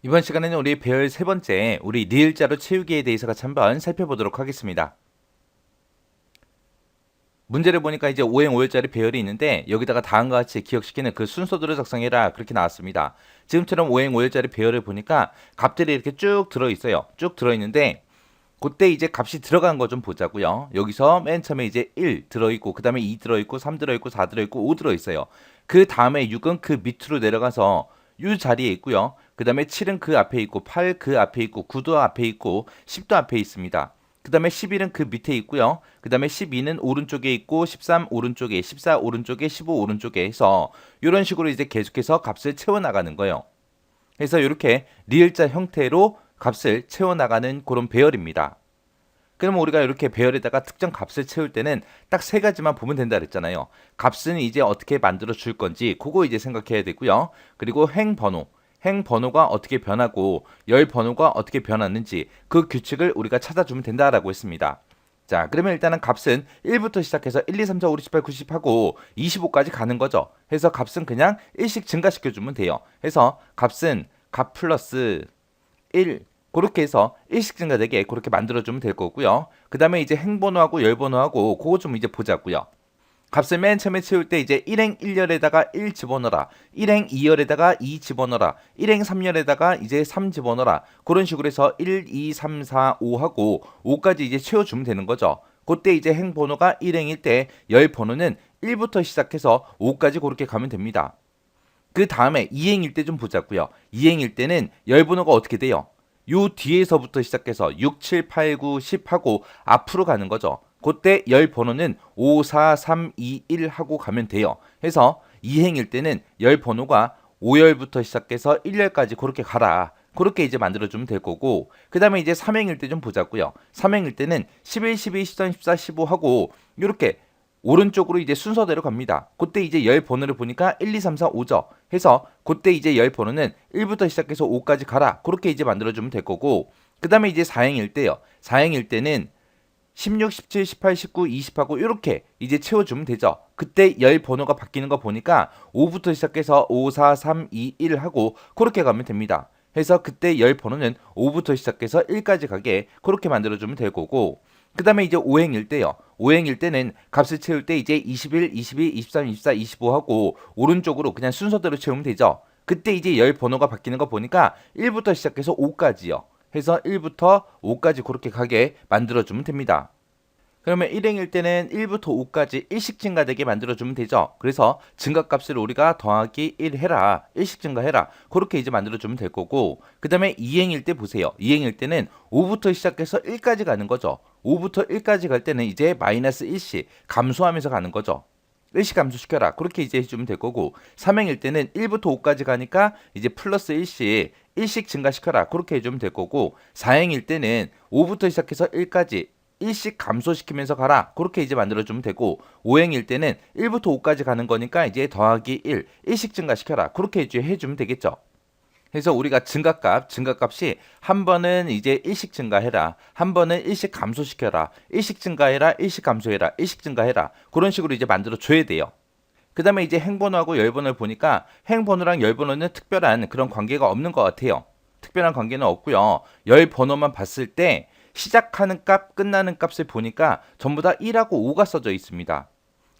이번 시간에는 우리 배열 세 번째, 우리 리을자로 채우기에 대해서 같이 한번 살펴보도록 하겠습니다. 문제를 보니까 이제 5행 5열짜리 배열이 있는데 여기다가 다음과 같이 기억시키는 그 순서대로 작성해라 그렇게 나왔습니다. 지금처럼 5행 5열짜리 배열을 보니까 값들이 이렇게 쭉 들어있어요. 쭉 들어있는데 그때 이제 값이 들어간 거 좀 보자고요. 여기서 맨 처음에 이제 1 들어있고 그 다음에 2 들어있고 3 들어있고 4 들어있고 5 들어있어요. 그 다음에 6은 그 밑으로 내려가서 이 자리에 있고요. 그 다음에 7은 그 앞에 있고 8 그 앞에 있고 9도 앞에 있고 10도 앞에 있습니다. 그 다음에 11은 그 밑에 있고요. 그 다음에 12는 오른쪽에 있고 13 오른쪽에 14 오른쪽에 15 오른쪽에 해서 이런 식으로 이제 계속해서 값을 채워나가는 거예요. 그래서 이렇게 리을자 형태로 값을 채워나가는 그런 배열입니다. 그러면 우리가 이렇게 배열에다가 특정 값을 채울 때는 딱 세 가지만 보면 된다 그랬잖아요. 값은 이제 어떻게 만들어 줄 건지 그거 이제 생각해야 되고요. 그리고 행번호가 어떻게 변하고 열 번호가 어떻게 변하는지 그 규칙을 우리가 찾아주면 된다라고 했습니다. 자, 그러면 일단은 값은 1부터 시작해서 1, 2, 3, 4, 5, 6, 7, 8, 90 하고 25까지 가는 거죠. 해서 값은 그냥 1씩 증가시켜주면 돼요. 해서 값은 값 플러스 1 그렇게 해서 일식 증가되게 그렇게 만들어주면 될 거고요. 그 다음에 이제 행번호하고 열번호하고 그거 좀 이제 보자고요. 값을 맨 처음에 채울 때 이제 1행 1열에다가 1 집어넣어라. 1행 2열에다가 2 집어넣어라. 1행 3열에다가 이제 3 집어넣어라. 그런 식으로 해서 1, 2, 3, 4, 5 하고 5까지 이제 채워주면 되는 거죠. 그때 이제 행번호가 1행일 때 열번호는 1부터 시작해서 5까지 그렇게 가면 됩니다. 그 다음에 2행일 때 좀 보자고요. 2행일 때는 열번호가 어떻게 돼요? 요 뒤에서부터 시작해서 6, 7, 8, 9, 10 하고 앞으로 가는 거죠. 그때 열 번호는 5, 4, 3, 2, 1 하고 가면 돼요. 해서 2행일 때는 열 번호가 5열부터 시작해서 1열까지 그렇게 가라. 그렇게 이제 만들어주면 될 거고 그 다음에 이제 3행일 때 좀 보자고요. 3행일 때는 11, 12, 13, 14, 15 하고 이렇게 오른쪽으로 이제 순서대로 갑니다. 그때 이제 열 번호를 보니까 1, 2, 3, 4, 5죠. 해서 그때 이제 열 번호는 1부터 시작해서 5까지 가라. 그렇게 이제 만들어주면 될 거고 그 다음에 이제 4행일 때요. 4행일 때는 16, 17, 18, 19, 20하고 이렇게 이제 채워주면 되죠. 그때 열 번호가 바뀌는 거 보니까 5부터 시작해서 5, 4, 3, 2, 1 하고 그렇게 가면 됩니다. 해서 그때 열 번호는 5부터 시작해서 1까지 가게 그렇게 만들어주면 될 거고 그 다음에 이제 5행일 때요. 5행일 때는 값을 채울 때 이제 21, 22, 23, 24, 25 하고 오른쪽으로 그냥 순서대로 채우면 되죠. 그때 이제 열 번호가 바뀌는 거 보니까 1부터 시작해서 5까지요. 해서 1부터 5까지 그렇게 가게 만들어주면 됩니다. 그러면 1행일 때는 1부터 5까지 1씩 증가되게 만들어주면 되죠. 그래서 증가값을 우리가 더하기 1 해라. 1씩 증가해라. 그렇게 이제 만들어주면 될 거고 그 다음에 2행일 때 보세요. 2행일 때는 5부터 시작해서 1까지 가는 거죠. 5부터 1까지 갈 때는 이제 마이너스 1씩 감소하면서 가는 거죠. 1씩 감소시켜라. 그렇게 이제 해주면 될 거고 3행일 때는 1부터 5까지 가니까 이제 플러스 1씩 증가시켜라. 그렇게 해주면 될 거고 4행일 때는 5부터 시작해서 1까지 1씩 감소시키면서 가라. 그렇게 이제 만들어주면 되고 5행일 때는 1부터 5까지 가는 거니까 이제 더하기 1씩 증가시켜라. 그렇게 이제 해주면 되겠죠. 그래서 우리가 증가값이 한 번은 이제 1씩 증가해라. 한 번은 1씩 감소시켜라. 1씩 증가해라. 1씩 감소해라. 1씩 증가해라. 그런 식으로 이제 만들어 줘야 돼요. 그 다음에 이제 행번호하고 열번호를 보니까 행번호랑 열번호는 특별한 그런 관계가 없는 것 같아요. 특별한 관계는 없고요. 열번호만 봤을 때 시작하는 값, 끝나는 값을 보니까 전부 다 1하고 5가 써져 있습니다.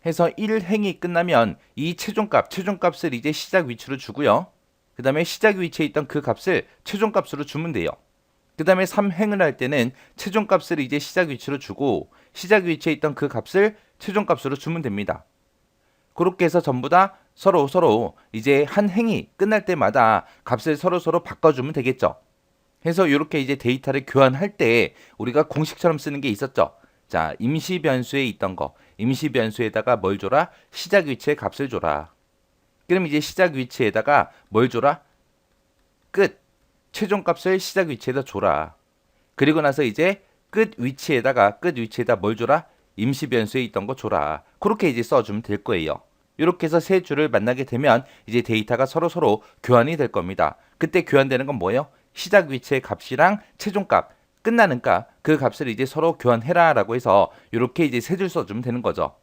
해서 1행이 끝나면 이 최종값을 이제 시작 위치로 주고요. 그 다음에 시작 위치에 있던 그 값을 최종값으로 주면 돼요. 그 다음에 3행을 할 때는 최종값을 이제 시작 위치로 주고 시작 위치에 있던 그 값을 최종값으로 주면 됩니다. 그렇게 해서 전부 다 서로 이제 한 행이 끝날 때마다 값을 서로 바꿔주면 되겠죠. 해서 이렇게 이제 데이터를 교환할 때 우리가 공식처럼 쓰는 게 있었죠. 자, 임시 변수에 있던 거. 임시 변수에다가 뭘 줘라? 시작 위치의 값을 줘라. 그럼 이제 시작 위치에다가 뭘 줘라? 끝. 최종 값을 시작 위치에다 줘라. 그리고 나서 이제 끝 위치에다 뭘 줘라? 임시 변수에 있던 거 줘라. 그렇게 이제 써주면 될 거예요. 이렇게 해서 세 줄을 만나게 되면 이제 데이터가 서로 교환이 될 겁니다. 그때 교환되는 건 뭐예요? 시작 위치의 값이랑 최종 값, 끝나는 값, 그 값을 이제 서로 교환해라라고 해서 이렇게 이제 세 줄 써주면 되는 거죠.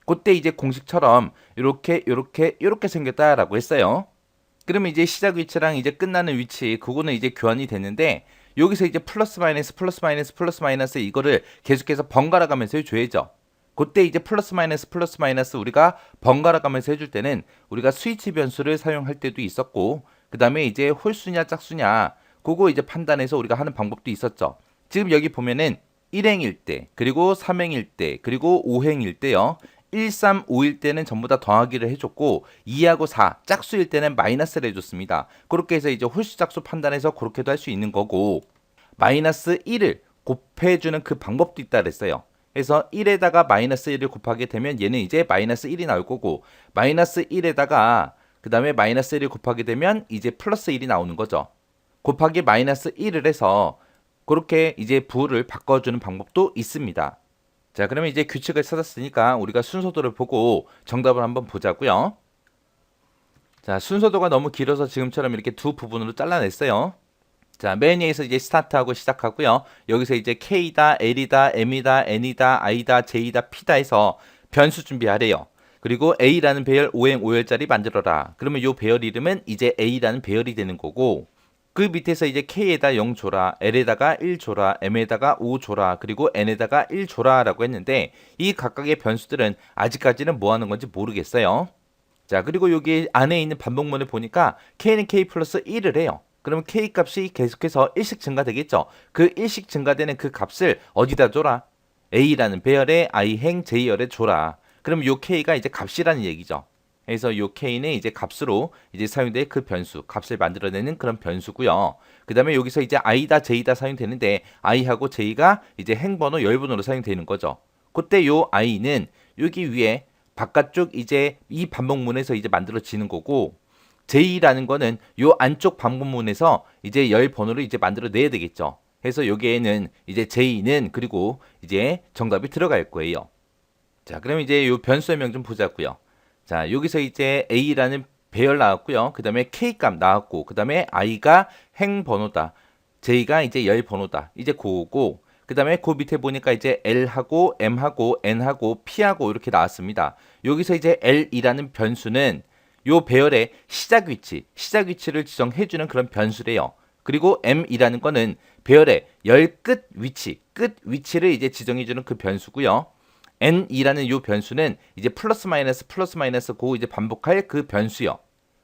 그때 이제 공식처럼 이렇게 생겼다라고 했어요. 그러면 이제 시작 위치랑 이제 끝나는 위치 그거는 이제 교환이 됐는데 여기서 이제 플러스 마이너스 플러스 마이너스 플러스 마이너스 이거를 계속해서 번갈아 가면서 해줘야죠. 그때 이제 플러스 마이너스 우리가 번갈아 가면서 해줄 때는 우리가 스위치 변수를 사용할 때도 있었고 그 다음에 이제 홀수냐 짝수냐 그거 이제 판단해서 우리가 하는 방법도 있었죠. 지금 여기 보면은 1행일 때 그리고 3행일 때 그리고 5행일 때요. 1, 3, 5일 때는 전부 다 더하기를 해줬고 2하고 4 짝수일 때는 마이너스를 해줬습니다. 그렇게 해서 이제 홀수 짝수 판단해서 그렇게도 할 수 있는 거고 마이너스 1을 곱해주는 그 방법도 있다 그랬어요. 그래서 1에다가 마이너스 1을 곱하게 되면 얘는 이제 마이너스 1이 나올 거고 마이너스 1에다가 그 다음에 마이너스 1을 곱하게 되면 이제 플러스 1이 나오는 거죠. 곱하기 마이너스 1을 해서 그렇게 이제 부호를 바꿔주는 방법도 있습니다. 자, 그러면 이제 규칙을 찾았으니까 우리가 순서도를 보고 정답을 한번 보자고요. 자, 순서도가 너무 길어서 지금처럼 이렇게 두 부분으로 잘라냈어요. 자, 맨 위에서 이제 스타트하고 시작하고요. 여기서 이제 K다, L이다, M이다, N이다, I다, J다, P다 해서 변수 준비하래요. 그리고 A라는 배열 5행 5열짜리 만들어라. 그러면 이 배열 이름은 이제 A라는 배열이 되는 거고 그 밑에서 이제 K에다 0 줘라, L에다가 1 줘라, M에다가 5 줘라, 그리고 N에다가 1 줘라 라고 했는데 이 각각의 변수들은 아직까지는 뭐 하는 건지 모르겠어요. 자, 그리고 여기 안에 있는 반복문을 보니까 K는 K 플러스 1을 해요. 그러면 K 값이 계속해서 1씩 증가되겠죠. 그 1씩 증가되는 그 값을 어디다 줘라? A라는 배열에 I행 J열에 줘라. 그럼 요 K가 이제 값이라는 얘기죠. 그래서 요 K는 이제 값으로 이제 사용될 그 변수, 값을 만들어내는 그런 변수고요. 그 다음에 여기서 이제 I다, J다 사용되는데 I하고 J가 이제 행번호, 열번호로 사용되는 거죠. 그때 요 I는 여기 위에 바깥쪽 이제 이 반복문에서 이제 만들어지는 거고 J라는 거는 요 안쪽 반복문에서 이제 열 번호를 이제 만들어내야 되겠죠. 그래서 여기에는 이제 J는 그리고 이제 정답이 들어갈 거예요. 자, 그럼 이제 요 변수 설명 좀 보자고요. 자, 여기서 이제 A라는 배열 나왔고요. 그 다음에 K값 나왔고, 그 다음에 I가 행 번호다. J가 이제 열 번호다. 이제 그거고, 그 다음에 그 밑에 보니까 이제 L하고 M하고 N하고 P하고 이렇게 나왔습니다. 여기서 이제 L이라는 변수는 요 배열의 시작 위치를 지정해주는 그런 변수래요. 그리고 M이라는 거는 배열의 열 끝 위치를 이제 지정해주는 그 변수고요. N이라는 요 변수는 이제 플러스 마이너스 고 이제 반복할 그 변수요.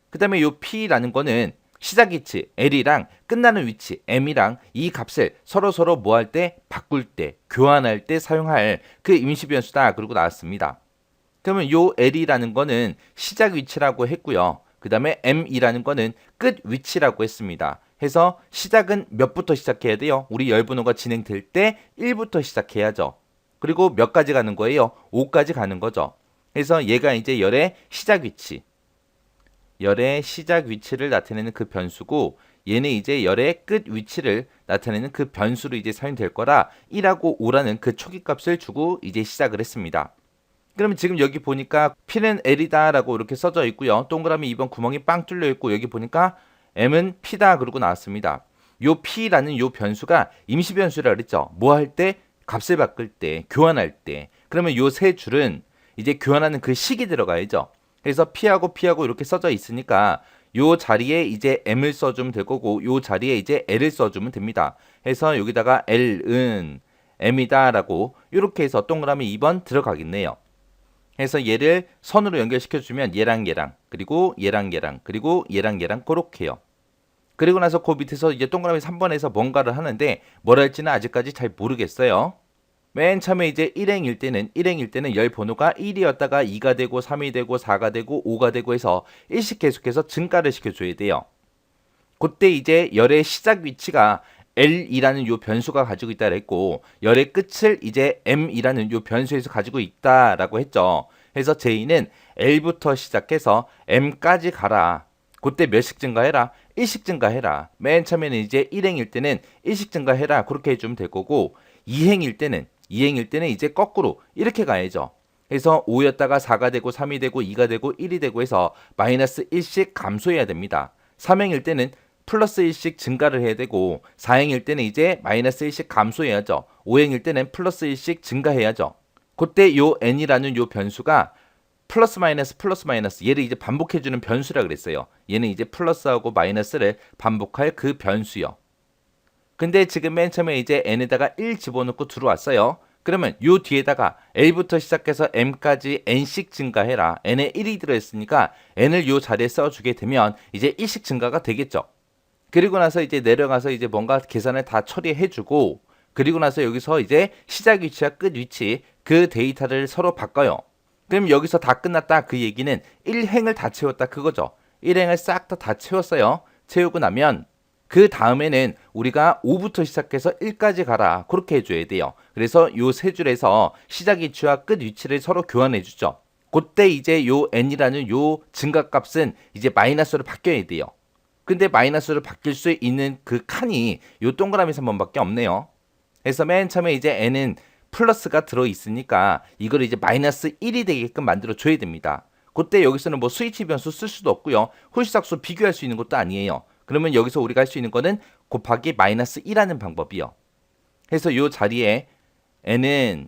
그 다음에 요 P라는 거는 시작 위치 L이랑 끝나는 위치 M이랑 이 값을 서로 뭐 할 때 바꿀 때 교환할 때 사용할 그 임시 변수다. 그러고 나왔습니다. 그러면 요 L이라는 거는 시작 위치라고 했고요. 그 다음에 M이라는 거는 끝 위치라고 했습니다. 해서 시작은 몇부터 시작해야 돼요? 우리 열번호가 진행될 때 1부터 시작해야죠. 그리고 몇 가지 가는 거예요? 5까지 가는 거죠. 그래서 얘가 이제 열의 시작 위치를 나타내는 그 변수고 얘는 이제 열의 끝 위치를 나타내는 그 변수로 이제 사용될 거라 1하고 5라는 그 초기 값을 주고 이제 시작을 했습니다. 그러면 지금 여기 보니까 P는 L이다 라고 이렇게 써져 있고요. 동그라미 2번 구멍이 빵 뚫려 있고 여기 보니까 M은 P다 그러고 나왔습니다. 요 P라는 요 변수가 임시 변수라 그랬죠. 뭐 할 때? 값을 바꿀 때, 교환할 때. 그러면 요 세 줄은 이제 교환하는 그 식이 들어가야죠. 그래서 P하고 이렇게 써져 있으니까 요 자리에 이제 M을 써주면 될 거고 요 자리에 이제 L을 써주면 됩니다. 해서 여기다가 L은 M이다 라고 이렇게 해서 동그라미 2번 들어가겠네요. 해서 얘를 선으로 연결시켜주면 얘랑 그리고 얘랑 그리고 얘랑 그렇게요. 그리고 나서 그 밑에서 이제 동그라미 3번에서 뭔가를 하는데 뭘 할지는 아직까지 잘 모르겠어요. 맨 처음에 이제 1행일 때는 열 번호가 1이었다가 2가 되고 3이 되고 4가 되고 5가 되고 해서 1씩 계속해서 증가를 시켜줘야 돼요. 그때 이제 열의 시작 위치가 L이라는 요 변수가 가지고 있다 그랬고 열의 끝을 이제 M이라는 요 변수에서 가지고 있다라고 했죠. 그래서 J는 L부터 시작해서 M까지 가라. 그때 몇씩 증가해라? 1씩 증가해라. 맨 처음에는 이제 1행일 때는 1씩 증가해라. 그렇게 해주면 될 거고 2행일 때는 이제 거꾸로 이렇게 가야죠. 그래서 5였다가 4가 되고 3이 되고 2가 되고 1이 되고 해서 마이너스 1씩 감소해야 됩니다. 3행일 때는 플러스 1씩 증가를 해야 되고 4행일 때는 이제 마이너스 1씩 감소해야죠. 5행일 때는 플러스 1씩 증가해야죠. 그때 요 n이라는 요 변수가 플러스 마이너스 플러스 마이너스 얘를 이제 반복해주는 변수라 그랬어요. 얘는 이제 플러스하고 마이너스를 반복할 그 변수요. 근데 지금 맨 처음에 이제 n에다가 1 집어넣고 들어왔어요. 그러면 요 뒤에다가 l부터 시작해서 m까지 n씩 증가해라. n에 1이 들어있으니까 n을 요 자리에 써주게 되면 이제 1씩 증가가 되겠죠. 그리고 나서 이제 내려가서 이제 뭔가 계산을 다 처리해주고, 그리고 나서 여기서 이제 시작 위치와 끝 위치 그 데이터를 서로 바꿔요. 그럼 여기서 다 끝났다 그 얘기는 1행을 다 채웠다 그거죠. 1행을 싹 다 채웠어요. 채우고 나면 그 다음에는 우리가 5부터 시작해서 1까지 가라 그렇게 해줘야 돼요. 그래서 요 세 줄에서 시작 위치와 끝 위치를 서로 교환해 주죠. 그때 이제 요 n이라는 요 증가값은 이제 마이너스로 바뀌어야 돼요. 근데 마이너스로 바뀔 수 있는 그 칸이 요 동그라미 3번밖에 없네요. 그래서 맨 처음에 이제 n은 플러스가 들어있으니까 이걸 이제 마이너스 1이 되게끔 만들어 줘야 됩니다. 그때 여기서는 뭐 스위치 변수 쓸 수도 없고요. 홀수작수 비교할 수 있는 것도 아니에요. 그러면 여기서 우리가 할 수 있는 거는 곱하기 마이너스 1하는 방법이요. 그래서 요 자리에 n은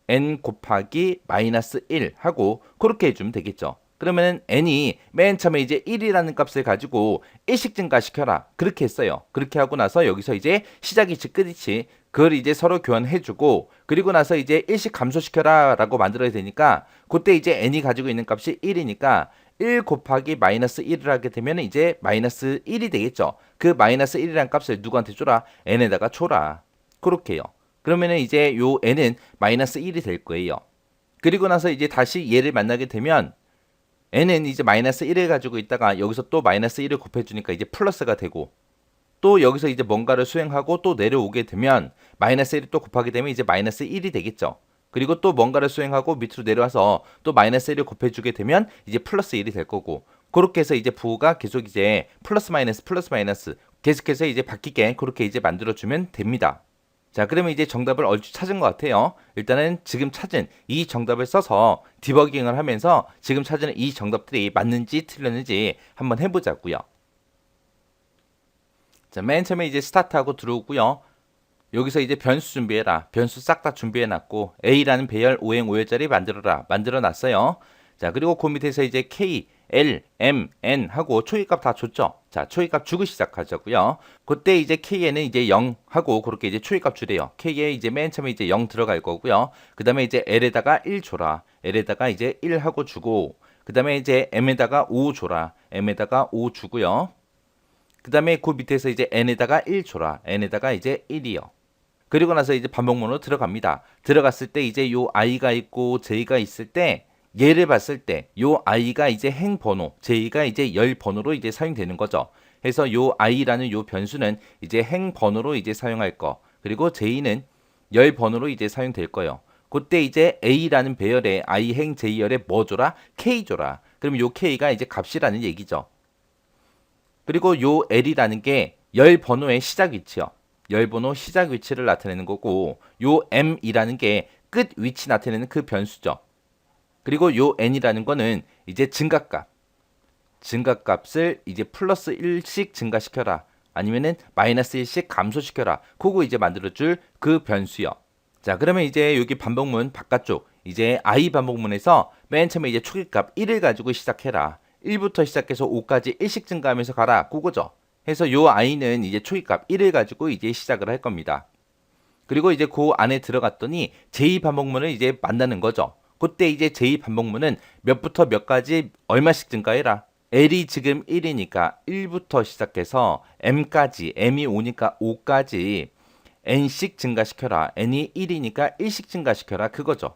n 곱하기 마이너스 1 하고 그렇게 해주면 되겠죠. 그러면 n이 맨 처음에 이제 1이라는 값을 가지고 1씩 증가시켜라 그렇게 했어요. 그렇게 하고 나서 여기서 이제 시작이치 끝이치 그걸 이제 서로 교환해주고, 그리고 나서 이제 1씩 감소시켜라 라고 만들어야 되니까 그때 이제 n이 가지고 있는 값이 1이니까 1 곱하기 마이너스 1을 하게 되면 이제 마이너스 1이 되겠죠. 그 마이너스 1이라는 값을 누구한테 줘라? n에다가 줘라. 그렇게요. 그러면은 이제 요 n은 마이너스 1이 될 거예요. 그리고 나서 이제 다시 얘를 만나게 되면 n은 이제 마이너스 1을 가지고 있다가 여기서 또 마이너스 1을 곱해주니까 이제 플러스가 되고, 또 여기서 이제 뭔가를 수행하고 또 내려오게 되면 마이너스 1을 또 곱하게 되면 이제 마이너스 1이 되겠죠. 그리고 또 뭔가를 수행하고 밑으로 내려와서 또 마이너스 1을 곱해주게 되면 이제 플러스 1이 될 거고, 그렇게 해서 이제 부호가 계속 이제 플러스 마이너스 계속해서 이제 바뀌게 그렇게 이제 만들어주면 됩니다. 자, 그러면 이제 정답을 얼추 찾은 것 같아요. 일단은 지금 찾은 이 정답을 써서 디버깅을 하면서 지금 찾은 이 정답들이 맞는지 틀렸는지 한번 해보자고요. 자, 맨 처음에 이제 스타트하고 들어오고요. 여기서 이제 변수 준비해라. 변수 싹 다 준비해놨고 A라는 배열 5행 5열짜리 만들어라. 만들어놨어요. 자, 그리고 그 밑에서 이제 K, L, M, N 하고 초기값 다 줬죠. 자, 초기값 주고 시작하자고요. 그때 이제 K에는 이제 0 하고 그렇게 이제 초기값 주래요. K에 이제 맨 처음에 이제 0 들어갈 거고요. 그 다음에 이제 L에다가 1 줘라. L에다가 이제 1 하고 주고, 그 다음에 이제 M에다가 5 줘라. M에다가 5 주고요. 그 다음에 그 밑에서 이제 N에다가 1 줘라. N에다가 이제 1이요. 그리고 나서 이제 반복문으로 들어갑니다. 들어갔을 때 이제 요 i가 있고 j가 있을 때 얘를 봤을 때 요 i가 이제 행 번호, j가 이제 열 번호로 이제 사용되는 거죠. 그래서 요 i라는 요 변수는 이제 행 번호로 이제 사용할 거, 그리고 j는 열 번호로 이제 사용될 거예요. 그때 이제 a라는 배열에 i 행 j열에 뭐 줘라? k 줘라. 그럼 요 k가 이제 값이라는 얘기죠. 그리고 요 l이라는 게 열 번호의 시작 위치요. 열 번호 시작 위치를 나타내는 거고, 요 m이라는 게 끝 위치 나타내는 그 변수죠. 그리고 요 n이라는 거는 이제 증가값을 이제 플러스 1씩 증가시켜라. 아니면은 마이너스 1씩 감소시켜라. 그거 이제 만들어줄 그 변수요. 자, 그러면 이제 여기 반복문 바깥쪽 이제 i 반복문에서 맨 처음에 이제 초기값 1을 가지고 시작해라. 1부터 시작해서 5까지 1씩 증가하면서 가라. 그거죠. 해서 요 i는 이제 초기값 1을 가지고 이제 시작을 할 겁니다. 그리고 이제 그 안에 들어갔더니 j 반복문을 이제 만나는 거죠. 그때 이제 j 반복문은 몇부터 몇까지 얼마씩 증가해라. l이 지금 1이니까 1부터 시작해서 m까지, m이 5니까 5까지 n씩 증가시켜라. n이 1이니까 1씩 증가시켜라. 그거죠.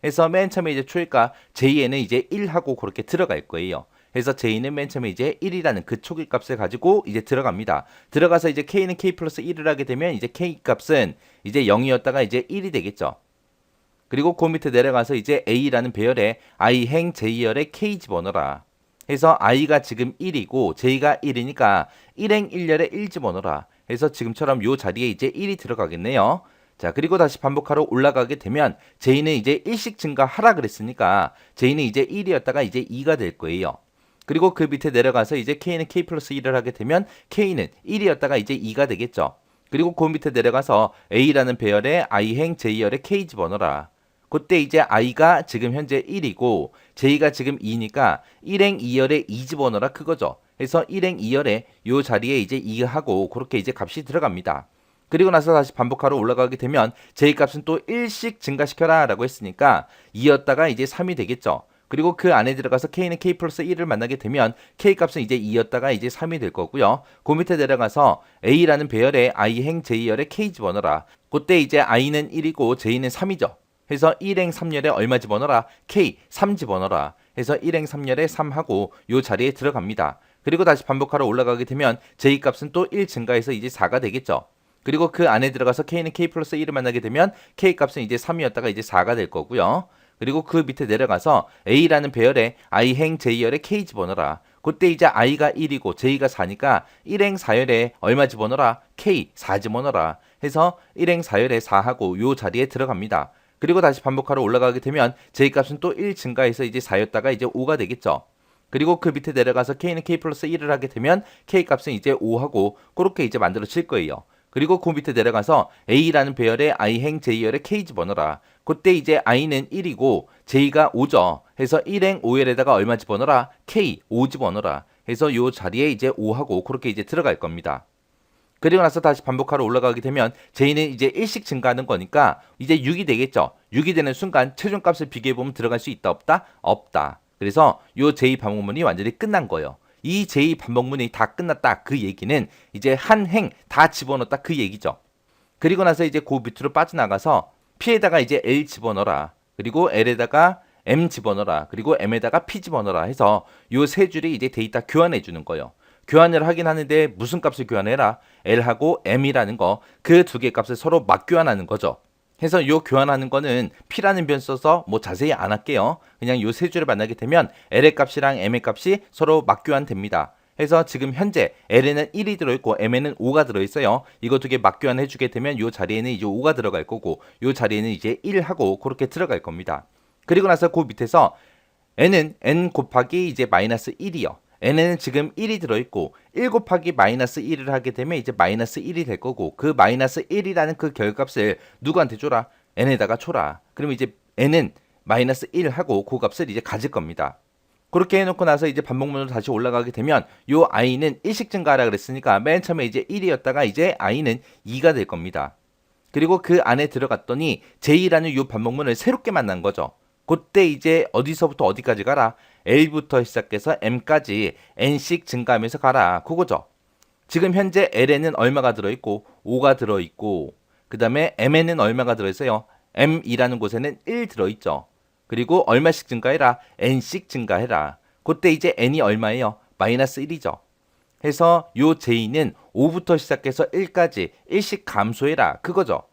그래서 맨 처음에 이제 초기값 j에는 이제 1하고 그렇게 들어갈 거예요. 그래서 j는 맨 처음에 이제 1이라는 그 초기 값을 가지고 이제 들어갑니다. 들어가서 이제 k는 k 플러스 1을 하게 되면 이제 k 값은 이제 0이었다가 이제 1이 되겠죠. 그리고 그 밑에 내려가서 이제 a라는 배열에 i 행 j열에 k 집어넣어라. 해서 i가 지금 1이고 j가 1이니까 1행 1열에 1 집어넣어라. 해서 지금처럼 요 자리에 이제 1이 들어가겠네요. 자, 그리고 다시 반복하러 올라가게 되면 j는 이제 1씩 증가하라 그랬으니까 j는 이제 1이었다가 이제 2가 될 거예요. 그리고 그 밑에 내려가서 이제 k는 k 플러스 1을 하게 되면 k는 1이었다가 이제 2가 되겠죠. 그리고 그 밑에 내려가서 a라는 배열에 i행 j열에 k 집어넣어라. 그때 이제 i가 지금 현재 1이고 j가 지금 2니까 1행 2열에 2 집어넣어라 그거죠. 그래서 1행 2열에 요 자리에 이제 2하고 그렇게 이제 값이 들어갑니다. 그리고 나서 다시 반복하러 올라가게 되면 j 값은 또 1씩 증가시켜라 라고 했으니까 2였다가 이제 3이 되겠죠. 그리고 그 안에 들어가서 k는 k 플러스 1을 만나게 되면 k 값은 이제 2였다가 이제 3이 될 거고요. 그 밑에 내려가서 a라는 배열에 i행 j열에 k 집어넣어라. 그때 이제 i는 1이고 j는 3이죠. 해서 1행 3열에 얼마 집어넣어라? k 3 집어넣어라. 해서 1행 3열에 3하고 요 자리에 들어갑니다. 그리고 다시 반복하러 올라가게 되면 j 값은 또 1 증가해서 이제 4가 되겠죠. 그리고 그 안에 들어가서 k는 k 플러스 1을 만나게 되면 k 값은 이제 3이었다가 이제 4가 될 거고요. 그리고 그 밑에 내려가서 a라는 배열에 i행 j열에 k 집어넣어라. 그때 이제 i가 1이고 j가 4니까 1행 4열에 얼마 집어넣어라? k 4 집어넣어라. 해서 1행 4열에 4하고 요 자리에 들어갑니다. 그리고 다시 반복하러 올라가게 되면 j 값은 또 1 증가해서 이제 4였다가 이제 5가 되겠죠. 그리고 그 밑에 내려가서 k는 k 플러스 1을 하게 되면 k 값은 이제 5하고 그렇게 이제 만들어질 거예요. 그리고 그 밑에 내려가서 a라는 배열에 i행 j열에 k 집어넣어라. 그때 이제 i는 1이고 j가 5죠. 해서 1행 5열에다가 얼마 집어넣어라? k 5 집어넣어라. 해서 요 자리에 이제 5하고 그렇게 이제 들어갈 겁니다. 그리고 나서 다시 반복하러 올라가게 되면 j는 이제 1씩 증가하는 거니까 이제 6이 되겠죠. 6이 되는 순간 최종값을 비교해보면 들어갈 수 있다 없다? 없다. 그래서 요 j 반복문이 완전히 끝난 거예요. 이 j 반복문이 다 끝났다 그 얘기는 이제 한 행 다 집어넣었다 그 얘기죠. 그리고 나서 이제 그 밑으로 빠져나가서 p에다가 이제 l 집어넣어라. 그리고 l에다가 m 집어넣어라. 그리고 m에다가 p 집어넣어라 해서 요 세 줄이 이제 데이터 교환해 주는 거예요. 교환을 하긴 하는데 무슨 값을 교환해라? l하고 m이라는 거 그 두 개 값을 서로 막 교환하는 거죠. 해서 요 교환하는 거는 p라는 변 써서 뭐 자세히 안 할게요. 그냥 요 세 줄을 만나게 되면 l의 값이랑 m의 값이 서로 막 교환됩니다. 해서 지금 현재 l에는 1이 들어있고 m에는 5가 들어있어요. 이거 두 개 막 교환해주게 되면 요 자리에는 이제 5가 들어갈 거고 요 자리에는 이제 1하고 그렇게 들어갈 겁니다. 그리고 나서 그 밑에서 n은 n 곱하기 이제 마이너스 1이요. n에는 지금 1이 들어있고 1 곱하기 마이너스 1을 하게 되면 이제 마이너스 1이 될 거고 그 마이너스 1이라는 그 결값을 누구한테 줘라? n에다가 줘라. 그러면 이제 n은 마이너스 1 하고 그 값을 이제 가질 겁니다. 그렇게 해놓고 나서 이제 반복문으로 다시 올라가게 되면 요 i는 1씩 증가하라 그랬으니까 맨 처음에 이제 1이었다가 이제 i는 2가 될 겁니다. 그리고 그 안에 들어갔더니 j라는 요 반복문을 새롭게 만난 거죠. 그때 이제 어디서부터 어디까지 가라? L부터 시작해서 M까지 N씩 증가하면서 가라. 그거죠. 지금 현재 L에는 얼마가 들어있고 5가 들어있고 그 다음에 M에는 얼마가 들어있어요? M이라는 곳에는 1 들어있죠. 그리고 얼마씩 증가해라? N씩 증가해라. 그때 이제 N이 얼마예요? 마이너스 1이죠. 해서 요 J는 5부터 시작해서 1까지 1씩 감소해라. 그거죠.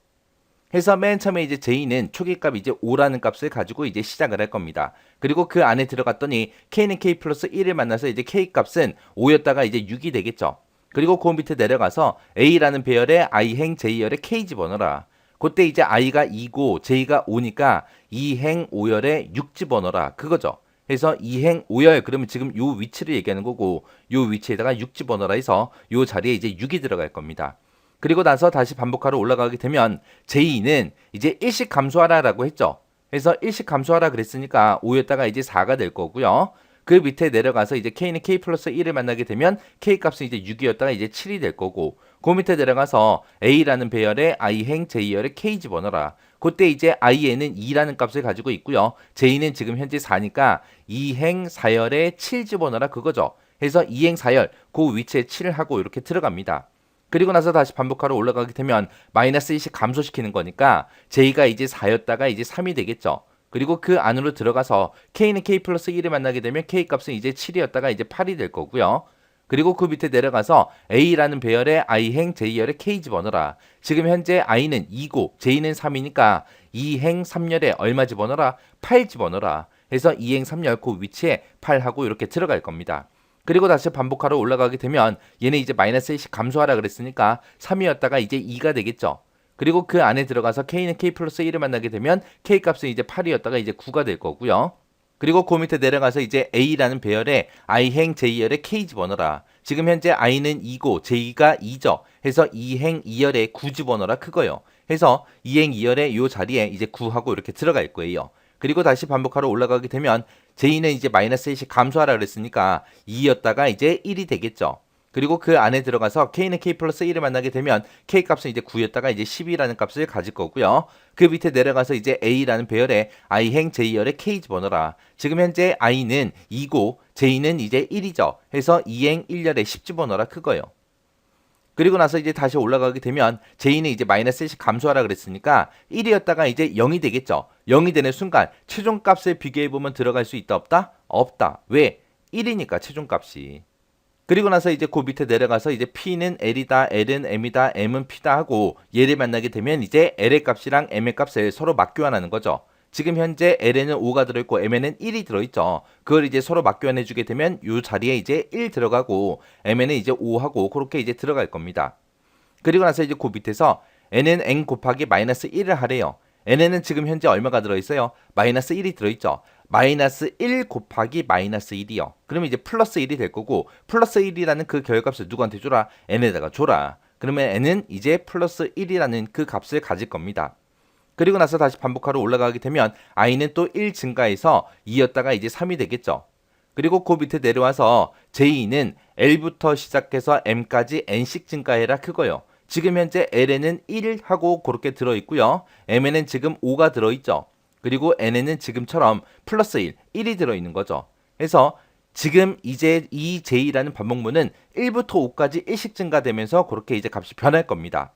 해서 맨 처음에 이제 j는 초기값 이제 5라는 값을 가지고 이제 시작을 할 겁니다. 그리고 그 안에 들어갔더니 k는 k 플러스 1을 만나서 이제 k 값은 5였다가 이제 6이 되겠죠. 그리고 그 밑에 내려가서 a라는 배열에 i행 j열에 k 집어넣어라. 그때 이제 i가 2고 j가 5니까 2행 5열에 6 집어넣어라. 그거죠. 해서 2행 5열 그러면 지금 요 위치를 얘기하는 거고 요 위치에다가 6 집어넣어라 해서 요 자리에 이제 6이 들어갈 겁니다. 그리고 나서 다시 반복하러 올라가게 되면 j는 이제 1씩 감소하라라고 했죠. 그래서 1씩 감소하라 그랬으니까 5였다가 이제 4가 될 거고요. 그 밑에 내려가서 이제 k는 k 플러스 1을 만나게 되면 k 값은 이제 6이었다가 이제 7이 될 거고 그 밑에 내려가서 a라는 배열에 i행 j열에 k 집어넣어라. 그때 이제 i에는 2라는 값을 가지고 있고요. j는 지금 현재 4니까 2행 4열에 7 집어넣어라 그거죠. 해서 2행 4열 그 위치에 7을 하고 이렇게 들어갑니다. 그리고 나서 다시 반복하러 올라가게 되면 마이너스 1씩 감소시키는 거니까 j가 이제 4였다가 이제 3이 되겠죠. 그리고 그 안으로 들어가서 k는 k 플러스 1을 만나게 되면 k 값은 이제 7이었다가 이제 8이 될 거고요. 그리고 그 밑에 내려가서 a라는 배열에 i행 j열에 k 집어넣어라. 지금 현재 i는 2고 j는 3이니까 2행 3열에 얼마 집어넣어라? 8 집어넣어라. 해서 2행 3열 그 위치에 8하고 이렇게 들어갈 겁니다. 그리고 다시 반복하러 올라가게 되면 얘는 이제 마이너스 1씩 감소하라 그랬으니까 3이었다가 이제 2가 되겠죠. 그리고 그 안에 들어가서 k는 k 플러스 1을 만나게 되면 k 값은 이제 8이었다가 이제 9가 될 거고요. 그리고 그 밑에 내려가서 이제 a라는 배열에 i행 j열에 k 집어넣어라. 지금 현재 i는 2고 j가 2죠. 해서 2행 2열에 9 집어넣어라 그거요. 해서 2행 2열의 이 자리에 이제 9하고 이렇게 들어갈 거예요. 그리고 다시 반복하러 올라가게 되면 J는 이제 마이너스 1씩 감소하라 그랬으니까 2였다가 이제 1이 되겠죠. 그리고 그 안에 들어가서 K는 K 플러스 1을 만나게 되면 K 값은 이제 9였다가 이제 12라는 값을 가질 거고요. 그 밑에 내려가서 이제 A라는 배열에 I행 J열의 K 집어넣어라. 지금 현재 I는 2고 J는 이제 1이죠. 해서 2행 1열에 10 집어넣어라 그거예요. 그리고 나서 이제 다시 올라가게 되면 J는 이제 마이너스 1씩 감소하라 그랬으니까 1이었다가 이제 0이 되겠죠. 0이 되는 순간 최종값을 비교해보면 들어갈 수 있다 없다? 없다. 왜? 1이니까 최종값이. 그리고 나서 이제 그 밑에 내려가서 이제 P는 L이다, L은 M이다, M은 P다 하고 얘를 만나게 되면 이제 L의 값이랑 M의 값을 서로 맞교환하는 거죠. 지금 현재 L에는 5가 들어있고 M에는 1이 들어있죠. 그걸 이제 서로 맞교환해주게 되면 이 자리에 이제 1 들어가고 M에는 이제 5하고 그렇게 이제 들어갈 겁니다. 그리고 나서 이제 그 밑에서 N은 N 곱하기 마이너스 1을 하래요. N에는 지금 현재 얼마가 들어있어요? 마이너스 1이 들어있죠. 마이너스 1 곱하기 마이너스 1이요. 그러면 이제 플러스 1이 될 거고 플러스 1이라는 그 결값을 누구한테 줘라? N에다가 줘라. 그러면 N은 이제 플러스 1이라는 그 값을 가질 겁니다. 그리고 나서 다시 반복하러 올라가게 되면 I는 또 1 증가해서 2였다가 이제 3이 되겠죠. 그리고 그 밑에 내려와서 J는 L부터 시작해서 M까지 N씩 증가해라 그거요. 지금 현재 L에는 1하고 그렇게 들어있고요. M에는 지금 5가 들어있죠. 그리고 N에는 지금처럼 플러스 1, 1이 들어있는 거죠. 그래서 지금 이제 이 J라는 반복문은 1부터 5까지 1씩 증가되면서 그렇게 이제 값이 변할 겁니다.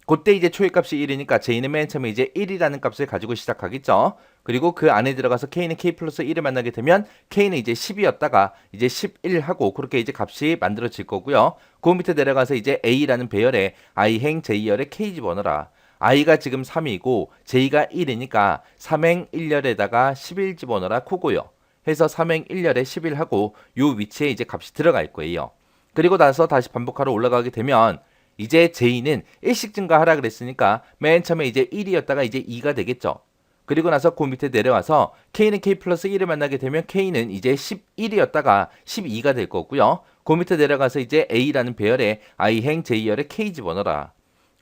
그때 이제 초일값이 1이니까 J는 맨 처음에 이제 1이라는 값을 가지고 시작하겠죠. 그리고 그 안에 들어가서 K는 K 플러스 1을 만나게 되면 K는 이제 10이었다가 이제 11하고 그렇게 이제 값이 만들어질 거고요. 그 밑에 내려가서 이제 A라는 배열에 I행 J열의 K 집어넣어라. I가 지금 3이고 J가 1이니까 3행 1열에다가 11 집어넣어라 코고요. 해서 3행 1열에 11하고 요 위치에 이제 값이 들어갈 거예요. 그리고 나서 다시 반복하러 올라가게 되면 이제 J는 1씩 증가하라 그랬으니까 맨 처음에 이제 1이었다가 이제 2가 되겠죠. 그리고 나서 그 밑에 내려와서 K는 K 플러스 1을 만나게 되면 K는 이제 11이었다가 12가 될 거고요. 그 밑에 내려가서 이제 A라는 배열에 I행 J열의 K 집어넣어라.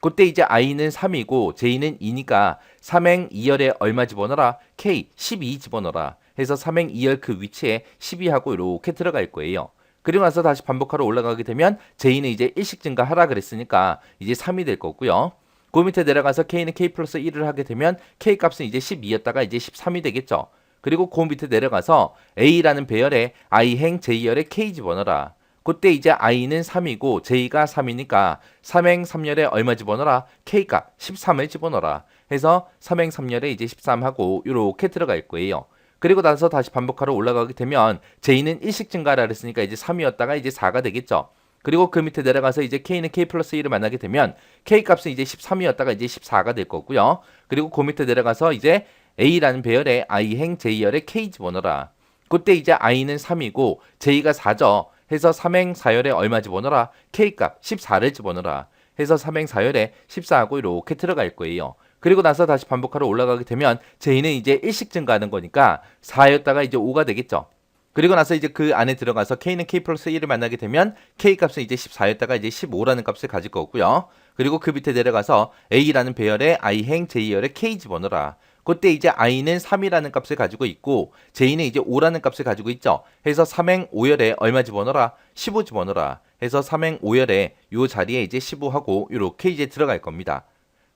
그때 이제 I는 3이고 J는 2니까 3행 2열에 얼마 집어넣어라? K 12 집어넣어라. 해서 3행 2열 그 위치에 12하고 이렇게 들어갈 거예요. 그리고 나서 다시 반복하러 올라가게 되면 J는 이제 1씩 증가하라 그랬으니까 이제 3이 될 거고요. 그 밑에 내려가서 K는 K 플러스 1을 하게 되면 K 값은 이제 12였다가 이제 13이 되겠죠. 그리고 그 밑에 내려가서 A라는 배열에 I행 J열의 K 집어넣어라. 그때 이제 I는 3이고 J가 3이니까 3행 3열에 얼마 집어넣어라? K값 13을 집어넣어라. 해서 3행 3열에 이제 13하고 이렇게 들어갈 거예요. 그리고 나서 다시 반복하러 올라가게 되면 J는 1씩 증가하라 그랬으니까 이제 3이었다가 이제 4가 되겠죠. 그리고 그 밑에 내려가서 이제 K는 K 플러스 1을 만나게 되면 K 값은 이제 13이었다가 이제 14가 될 거고요. 그리고 그 밑에 내려가서 이제 A라는 배열에 I행 J열의 K 집어넣어라. 그때 이제 I는 3이고 J가 4죠. 해서 3행 4열에 얼마 집어넣어라? K값 14를 집어넣어라. 해서 3행 4열에 14하고 이렇게 들어갈 거예요. 그리고 나서 다시 반복하러 올라가게 되면 J는 이제 1씩 증가하는 거니까 4였다가 이제 5가 되겠죠. 그리고 나서 이제 그 안에 들어가서 K는 K 플러스 1을 만나게 되면 K 값은 이제 14였다가 이제 15라는 값을 가질 거고요. 그리고 그 밑에 내려가서 A라는 배열에 I행 J열의 K 집어넣어라. 그때 이제 I는 3이라는 값을 가지고 있고 J는 이제 5라는 값을 가지고 있죠. 해서 3행 5열에 얼마 집어넣어라? 15 집어넣어라. 해서 3행 5열에 요 자리에 이제 15하고 이렇게 이제 들어갈 겁니다.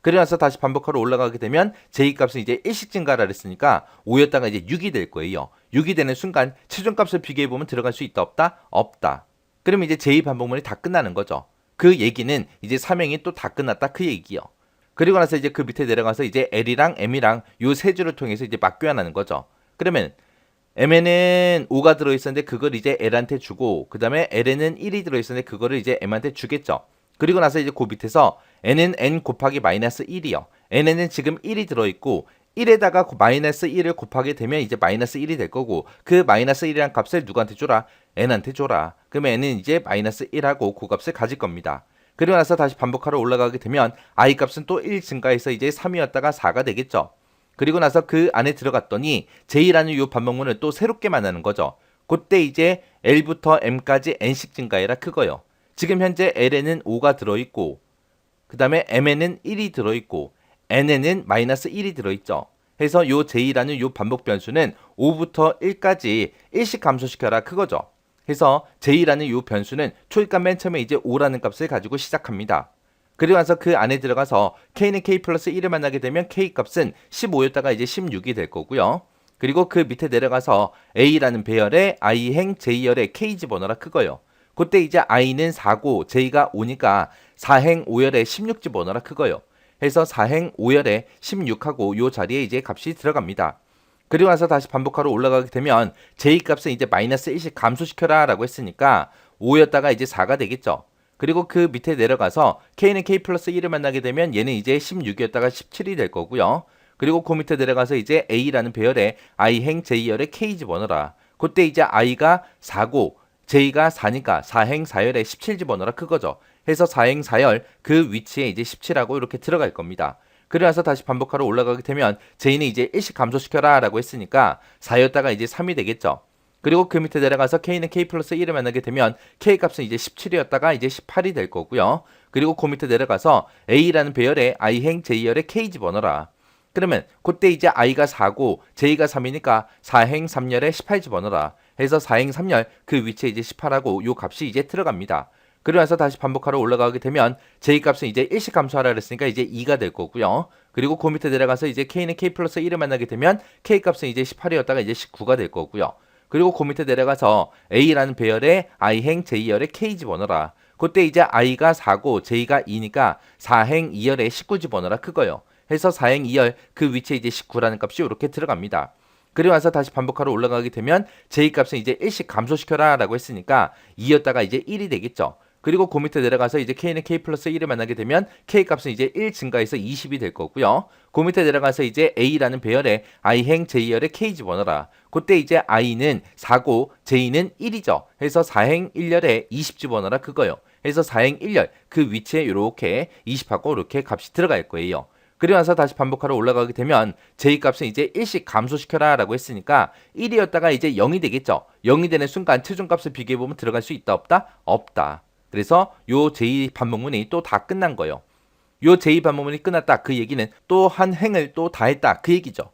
그러고 나서 다시 반복하러 올라가게 되면 J 값은 이제 1씩 증가를 했으니까 5였다가 이제 6이 될 거예요. 6이 되는 순간 최종값을 비교해보면 들어갈 수 있다 없다? 없다. 그러면 이제 J 반복문이 다 끝나는 거죠. 그 얘기는 이제 3행이 또 다 끝났다 그 얘기요. 그리고 나서 이제 그 밑에 내려가서 이제 L이랑 M이랑 요 세 줄을 통해서 이제 맞교환하는 거죠. 그러면 M에는 5가 들어있었는데 그걸 이제 L한테 주고 그 다음에 L에는 1이 들어있었는데 그거를 이제 M한테 주겠죠. 그리고 나서 이제 그 밑에서 N은 N 곱하기 마이너스 1이요. N에는 지금 1이 들어있고 1에다가 마이너스 1을 곱하게 되면 이제 마이너스 1이 될 거고 그 마이너스 1이란 값을 누구한테 줘라? N한테 줘라. 그러면 N은 이제 마이너스 1하고 그 값을 가질 겁니다. 그리고 나서 다시 반복하러 올라가게 되면 I 값은 또 1 증가해서 이제 3이었다가 4가 되겠죠. 그리고 나서 그 안에 들어갔더니 J라는 이 반복문을 또 새롭게 만나는 거죠. 그때 이제 L부터 M까지 N씩 증가해라 그거요. 지금 현재 L에는 5가 들어있고 그 다음에 M에는 1이 들어있고 n에는 마이너스 1이 들어있죠. 해서 요 j라는 요 반복 변수는 5부터 1까지 1씩 감소시켜라 그거죠. 해서 j라는 요 변수는 초입값 맨 처음에 이제 5라는 값을 가지고 시작합니다. 그리고 나서 그 안에 들어가서 k는 k 플러스 1을 만나게 되면 k 값은 15였다가 이제 16이 될 거고요. 그리고 그 밑에 내려가서 a라는 배열에 i행 j열에 k 집어넣어라 그거요. 그때 이제 i는 4고 j가 5니까 4행 5열에 16 집어넣어라 그거요. 해서 4행 5열에 16하고 요 자리에 이제 값이 들어갑니다. 그리고 나서 다시 반복하러 올라가게 되면 j 값은 이제 마이너스 1씩 감소시켜라 라고 했으니까 5였다가 이제 4가 되겠죠. 그리고 그 밑에 내려가서 k는 k 플러스 1을 만나게 되면 얘는 이제 16이었다가 17이 될 거고요. 그리고 그 밑에 내려가서 이제 a라는 배열에 i행 j열에 k 집어넣어라. 그때 이제 i가 4고 j가 4니까 4행 4열에 17 집어넣어라 그거죠. 해서 4행 4열 그 위치에 이제 17하고 이렇게 들어갈 겁니다. 그래서 다시 반복하러 올라가게 되면 j는 이제 1씩 감소시켜라 라고 했으니까 4였다가 이제 3이 되겠죠. 그리고 그 밑에 내려가서 k는 k 플러스 1을 만나게 되면 k 값은 이제 17이었다가 이제 18이 될 거고요. 그리고 그 밑에 내려가서 a라는 배열에 i행 j열에 k 집어넣어라. 그러면 그때 이제 i가 4고 j가 3이니까 4행 3열에 18 집어넣어라. 해서 4행 3열 그 위치에 이제 18하고 요 값이 이제 들어갑니다. 그리고 나서 다시 반복하러 올라가게 되면 j 값은 이제 1씩 감소하라 그랬으니까 이제 2가 될 거고요. 그리고 그 밑에 내려가서 이제 k는 k 플러스 1을 만나게 되면 k 값은 이제 18이었다가 이제 19가 될 거고요. 그리고 그 밑에 내려가서 a라는 배열에 i행 j열에 k 집어넣어라. 그때 이제 i가 4고 j가 2니까 4행 2열에 19 집어넣어라 그거요. 해서 4행 2열 그 위치에 이제 19라는 값이 이렇게 들어갑니다. 그리고 나서 다시 반복하러 올라가게 되면 j 값은 이제 1씩 감소시켜라 라고 했으니까 2였다가 이제 1이 되겠죠. 그리고 그 밑에 내려가서 이제 k는 k 플러스 1을 만나게 되면 k 값은 이제 1 증가해서 20이 될 거고요. 그 밑에 내려가서 이제 a라는 배열에 i행 j열에 k 집어넣어라. 그때 이제 i는 4고 j는 1이죠. 해서 4행 1열에 20 집어넣어라 그거요. 해서 4행 1열 그 위치에 이렇게 20하고 이렇게 값이 들어갈 거예요. 그리고 나서 다시 반복하러 올라가게 되면 j 값은 이제 1씩 감소시켜라 라고 했으니까 1이었다가 이제 0이 되겠죠. 0이 되는 순간 최종값을 비교해보면 들어갈 수 있다 없다? 없다. 그래서 요 j 반복문이 또 다 끝난 거예요. 요 j 반복문이 끝났다. 그 얘기는 또 한 행을 또 다 했다. 그 얘기죠.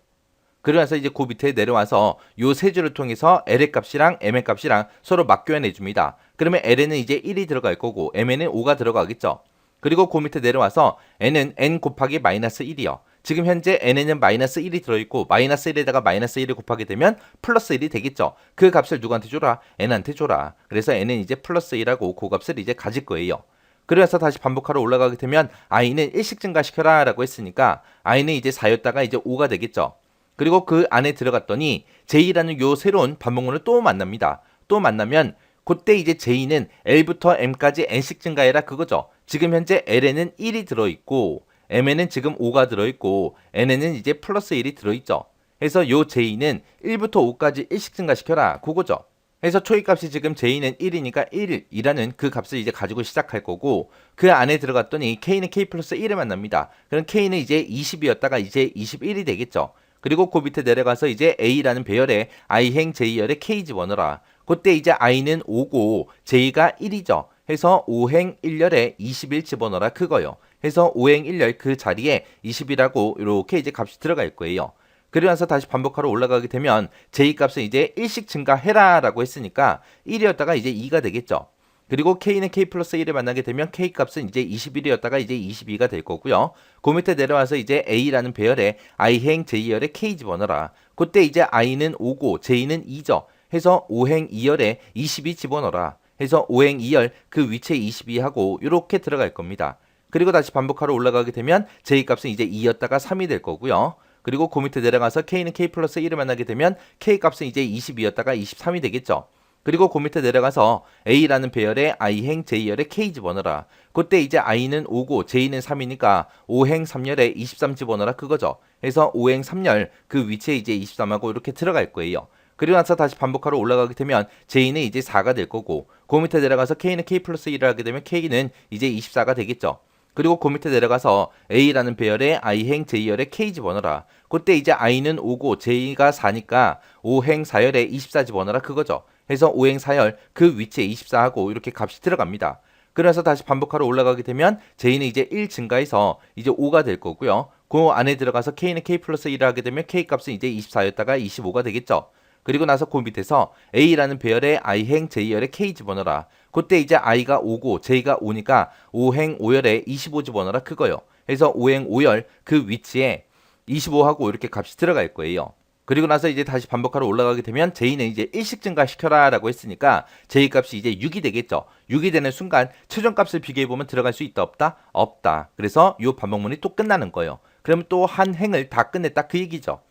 그러면서 이제 그 밑에 내려와서 요 세 줄을 통해서 l의 값이랑 m의 값이랑 서로 맞교환해 줍니다. 그러면 l에는 이제 1이 들어갈 거고 m에는 5가 들어가겠죠. 그리고 그 밑에 내려와서 n은 n 곱하기 마이너스 1이요. 지금 현재 n에는 마이너스 1이 들어있고 마이너스 1에다가 마이너스 1을 곱하게 되면 플러스 1이 되겠죠. 그 값을 누구한테 줘라? n한테 줘라. 그래서 n은 이제 플러스 1하고 그 값을 이제 가질 거예요. 그래서 다시 반복하러 올라가게 되면 i는 1씩 증가시켜라 라고 했으니까 i는 이제 4였다가 이제 5가 되겠죠. 그리고 그 안에 들어갔더니 j라는 요 새로운 반복문을 또 만납니다. 또 만나면 그때 이제 j는 l부터 m까지 n씩 증가해라 그거죠. 지금 현재 l에는 1이 들어있고 m에는 지금 5가 들어있고 n에는 이제 플러스 1이 들어있죠. 해서 요 j는 1부터 5까지 1씩 증가시켜라 그거죠. 해서 초입값이 지금 j는 1이니까 1이라는 그 값을 이제 가지고 시작할 거고 그 안에 들어갔더니 k는 k 플러스 1을 만납니다. 그럼 k는 이제 20이었다가 이제 21이 되겠죠. 그리고 그 밑에 내려가서 이제 a라는 배열에 i행 j열에 k 집어넣어라. 그때 이제 i는 5고 j가 1이죠. 해서 5행 1열에 21 집어넣어라 그거요. 해서 5행 1열 그 자리에 20이라고 이렇게 이제 값이 들어갈 거예요. 그러면서 다시 반복하러 올라가게 되면 j 값은 이제 1씩 증가해라 라고 했으니까 1이었다가 이제 2가 되겠죠. 그리고 k는 k 플러스 1을 만나게 되면 k 값은 이제 21이었다가 이제 22가 될 거고요. 그 밑에 내려와서 이제 a라는 배열에 i행 j열에 k 집어넣어라. 그때 이제 i는 5고 j는 2죠. 해서 5행 2열에 22 집어넣어라. 해서 5행 2열 그 위치에 22하고 이렇게 들어갈 겁니다. 그리고 다시 반복하러 올라가게 되면 j 값은 이제 2였다가 3이 될 거고요. 그리고 그 밑에 내려가서 k는 k 플러스 1을 만나게 되면 k 값은 이제 22였다가 23이 되겠죠. 그리고 그 밑에 내려가서 a라는 배열에 i행 j열에 k 집어넣어라. 그때 이제 i는 5고 j는 3이니까 5행 3열에 23 집어넣어라 그거죠. 해서 5행 3열 그 위치에 이제 23하고 이렇게 들어갈 거예요. 그리고 나서 다시 반복하러 올라가게 되면 j는 이제 4가 될 거고 그 밑에 내려가서 k는 k 플러스 1을 하게 되면 k는 이제 24가 되겠죠. 그리고 그 밑에 내려가서 a라는 배열에 i행 j열에 k 집어넣어라. 그때 이제 i는 5고 j가 4니까 5행 4열에 24 집어넣어라 그거죠. 해서 5행 4열 그 위치에 24하고 이렇게 값이 들어갑니다. 그래서 다시 반복하러 올라가게 되면 j는 이제 1 증가해서 이제 5가 될 거고요. 그 안에 들어가서 k는 k 플러스 1을 하게 되면 k 값은 이제 24였다가 25가 되겠죠. 그리고 나서 그 밑에서 a라는 배열의 i행 j열의 k 집어넣어라. 그때 이제 i가 5고 j가 5니까 5행 5열에 25 집어넣어라 그거요. 그래서 5행 5열 그 위치에 25하고 이렇게 값이 들어갈 거예요. 그리고 나서 이제 다시 반복하러 올라가게 되면 j는 이제 1씩 증가시켜라 라고 했으니까 j 값이 이제 6이 되겠죠. 6이 되는 순간 최종값을 비교해보면 들어갈 수 있다 없다? 없다. 그래서 이 반복문이 또 끝나는 거예요. 그러면 또 한 행을 다 끝냈다 그 얘기죠.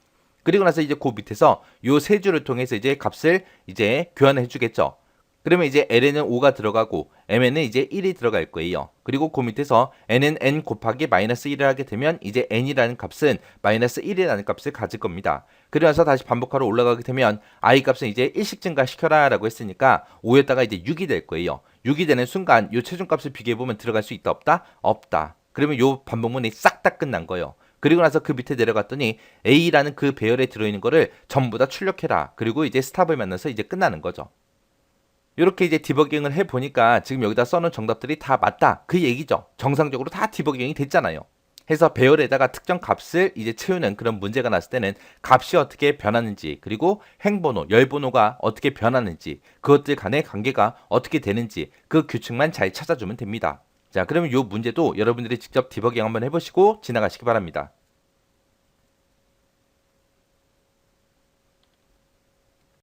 그리고 나서 이제 그 밑에서 요 세 줄을 통해서 이제 값을 이제 교환해 주겠죠. 그러면 이제 l에는 5가 들어가고 m에는 이제 1이 들어갈 거예요. 그리고 그 밑에서 n은 n 곱하기 마이너스 1을 하게 되면 이제 n이라는 값은 마이너스 1이라는 값을 가질 겁니다. 그러면서 다시 반복하러 올라가게 되면 i 값은 이제 1씩 증가시켜라 라고 했으니까 5였다가 이제 6이 될 거예요. 6이 되는 순간 요 최종값을 비교해보면 들어갈 수 있다 없다? 없다. 그러면 요 반복문이 싹 다 끝난 거예요. 그리고 나서 그 밑에 내려갔더니 A라는 그 배열에 들어있는 거를 전부 다 출력해라. 그리고 이제 스탑을 만나서 이제 끝나는 거죠. 이렇게 이제 디버깅을 해보니까 지금 여기다 써놓은 정답들이 다 맞다. 그 얘기죠. 정상적으로 다 디버깅이 됐잖아요. 해서 배열에다가 특정 값을 이제 채우는 그런 문제가 났을 때는 값이 어떻게 변하는지 그리고 행번호, 열번호가 어떻게 변하는지 그것들 간의 관계가 어떻게 되는지 그 규칙만 잘 찾아주면 됩니다. 자, 그러면 이 문제도 여러분들이 직접 디버깅 한번 해보시고 지나가시기 바랍니다.